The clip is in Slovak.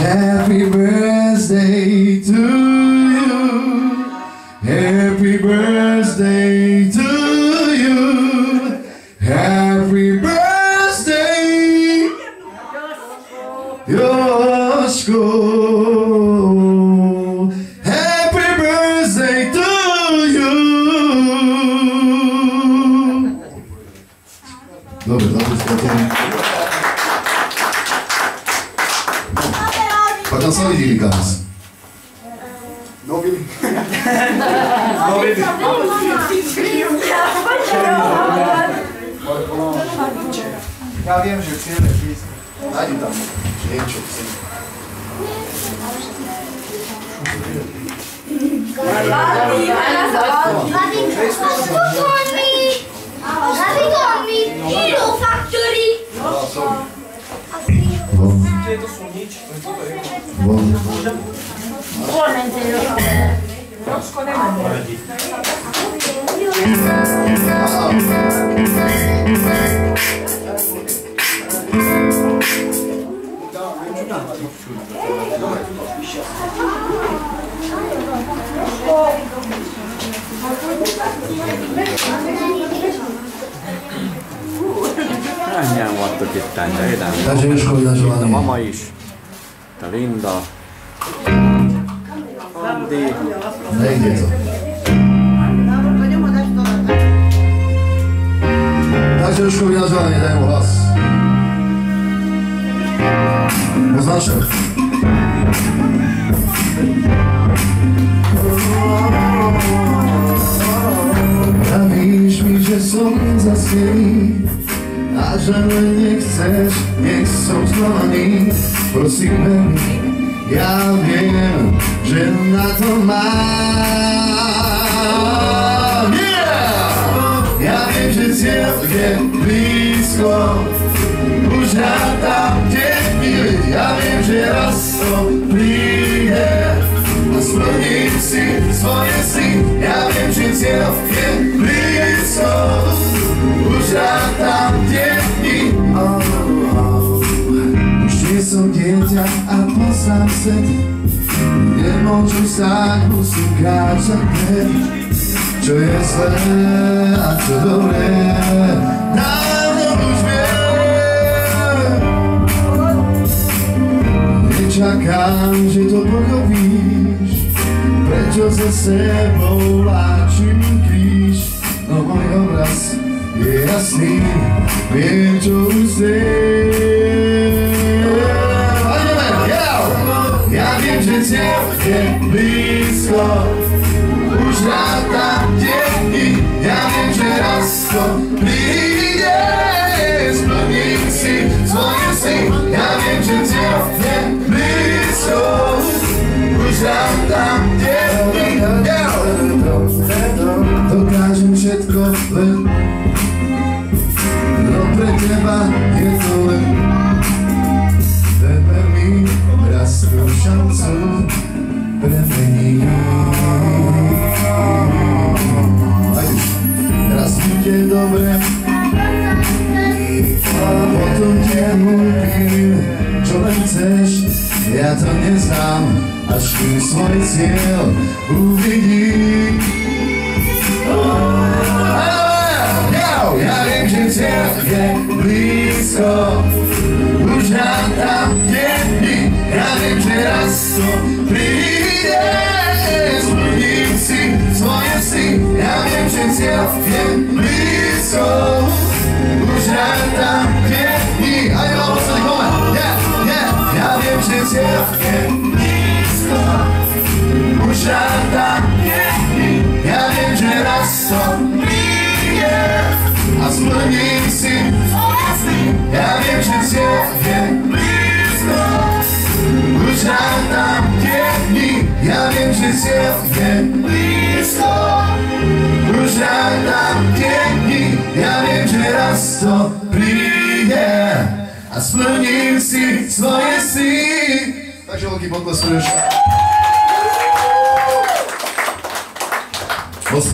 Happy birthday to you. Happy birthday to you. Happy birthday, Joszko. Happy birthday to you. Dobre, spokojne. Pa tam sa vidí Nikás. No vidím. Ja viem, že chceme ísť. Nájdi tam niečo. Hero Factory. To sú nič, to je toto je. Rosko nemá. Ennyien vagytok itt, de éden. A mama is, a Linda, Andi. Takže Jožkovi nazvanie, daj mu hlas. Poznáš ho? Pravíš mi, že som zasnený a že len nechceš, nech som sklamaný. Prosím, veľmi, ja viem, že na to mám. Ja viem, že cieľ je blízko, už tam, kde chvíli. Ja viem, že raz to príde a splním si svoje sny. Ja viem, že cieľ je blízko, už tam, kde chvíli. Už nie som dieťa a poznám svet, nemôžu sa, musím kráčať pred. Čo je zlé a čo dobré, dávno už viem. Nečakám, že to pochopíš, prečo za sebou vláčim kríž. No môj obraz je jasný, viem, čo už chcem. Ja viem, že cieľ je blízko, už tam, kde dni. Ja viem, že raz to príde, splním si svoje sny. Ja viem, že cieľ je blízko, už tam, kde dni. Dokážem všetko len, no pre teba je to len. Teper mi raz tú šancu premení. Raz bude dobre a potom ťa kúpim, čo len chceš. Ja to neznám, až kým svoj cieľ uvidím. Ja viem, že cieľ je blízko, už tam, kde dni. Ja viem, že raz to príde, splním si svoje sny. Ja viem, že cieľ je blízko, už tam, kde dni. A je malo posledný moment. Ja viem, že cieľ je blízko, už tam, kde dni. Ja viem, že raz to príde a splním si svoje sny. Ja viem, že cieľ je blízko, už tam, kde dni. Ja viem, že cieľ je blízko, už tam, kde dni. Ja viem, že raz to príde a splním si svoje sny. Takže veľký potlesk.